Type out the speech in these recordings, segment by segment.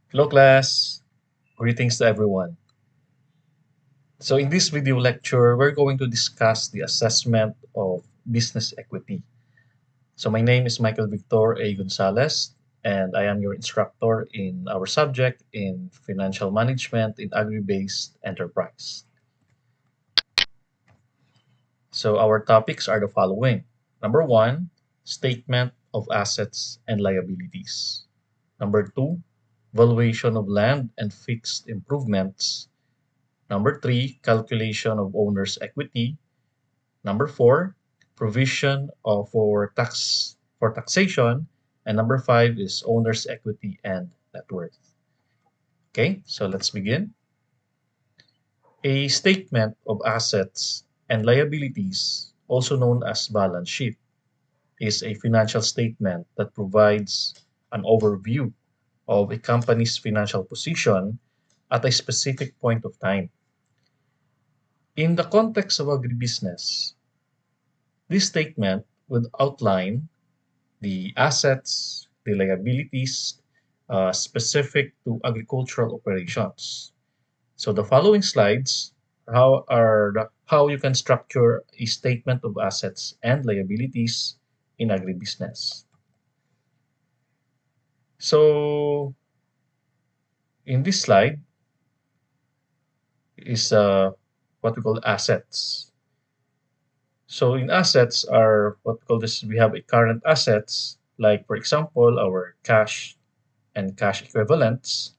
Hello class, greetings to everyone. So in this video lecture, we're going to discuss the assessment of business equity. So my name is Michael Victor A. Gonzalez, and I am your instructor in our subject in financial management in agri-based enterprise. So our topics are the following. Number one, statement of assets and liabilities. Number two, valuation of land and fixed improvements. Number three, calculation of owner's equity. Number four, provision for taxation. And number five is owner's equity and net worth. Okay, so let's begin. A statement of assets and liabilities, also known as balance sheet, is a financial statement that provides an overview of a company's financial position at a specific point of time. In the context of agribusiness, this statement would outline the assets, the liabilities specific to agricultural operations. So the following slides how you can structure a statement of assets and liabilities in agribusiness. So in this slide is what we call assets. So in assets are what we call this, we have a current assets, like for example, our cash and cash equivalents,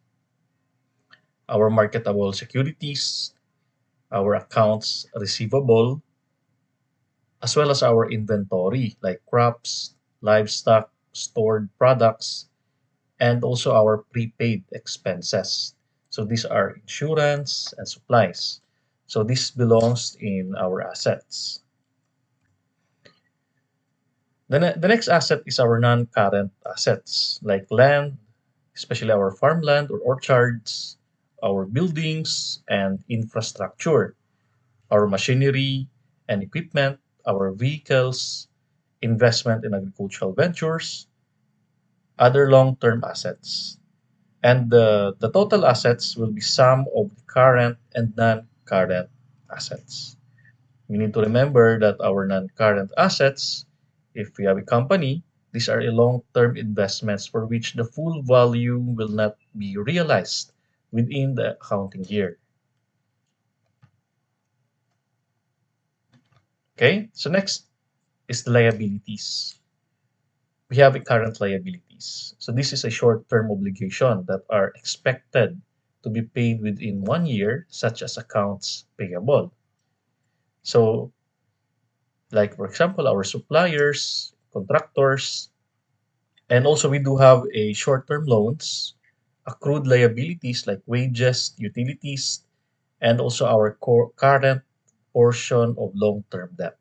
our marketable securities, our accounts receivable, as well as our inventory, like crops, livestock, stored products, and also our prepaid expenses. So these are insurance and supplies. So this belongs in our assets. The next asset is our non-current assets, like land, especially our farmland or orchards, our buildings and infrastructure, our machinery and equipment, our vehicles, investment in agricultural ventures, other long-term assets. And the total assets will be sum of the current and non-current assets. We need to remember that our non-current assets, if we have a company, these are a long-term investments for which the full value will not be realized within the accounting year. Okay, so next is the liabilities. We have a current liabilities. So this is a short-term obligation that are expected to be paid within 1 year, such as accounts payable. So like for example, our suppliers, contractors, and also we do have a short-term loans, accrued liabilities like wages, utilities, and also our current portion of long-term debt.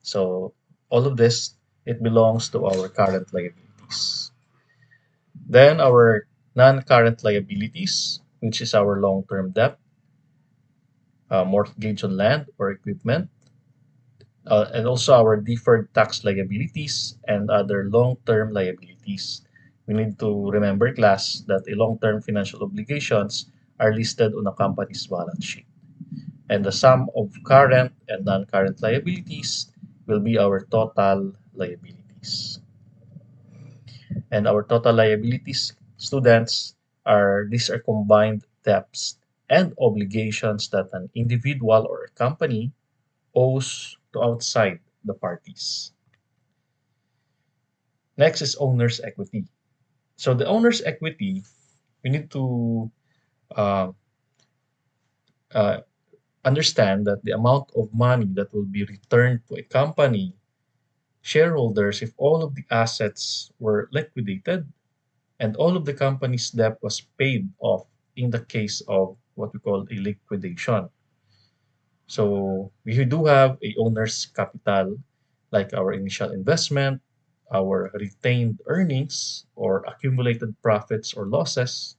So all of this, it belongs to our current liabilities. Then our non-current liabilities, which is our long-term debt, mortgage on land or equipment, and also our deferred tax liabilities and other long-term liabilities. We need to remember, class, that a long-term financial obligations are listed on a company's balance sheet. And the sum of current and non-current liabilities will be our total liabilities. And our total liabilities, students, these are combined debts and obligations that an individual or a company owes to outside the parties. Next is owner's equity. So the owner's equity, we need to uh, uh, understand that the amount of money that will be returned to a company shareholders if all of the assets were liquidated and all of the company's debt was paid off in the case of what we call a liquidation. So we do have a owner's capital, like our initial investment, our retained earnings or accumulated profits or losses,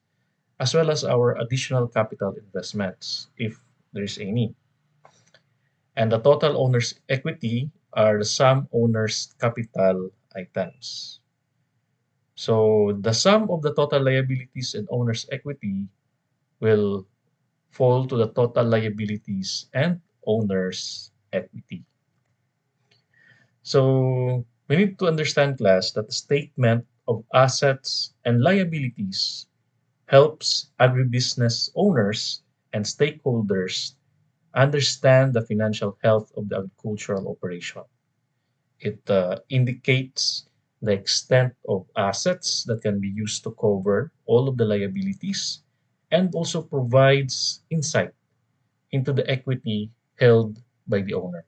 as well as our additional capital investments, if there is any. And the total owner's equity are the sum owner's capital items. So the sum of the total liabilities and owner's equity will fall to the total liabilities and owner's equity. So we need to understand, class, that the statement of assets and liabilities helps agribusiness owners and stakeholders understand the financial health of the agricultural operation. It indicates the extent of assets that can be used to cover all of the liabilities and also provides insight into the equity held by the owner.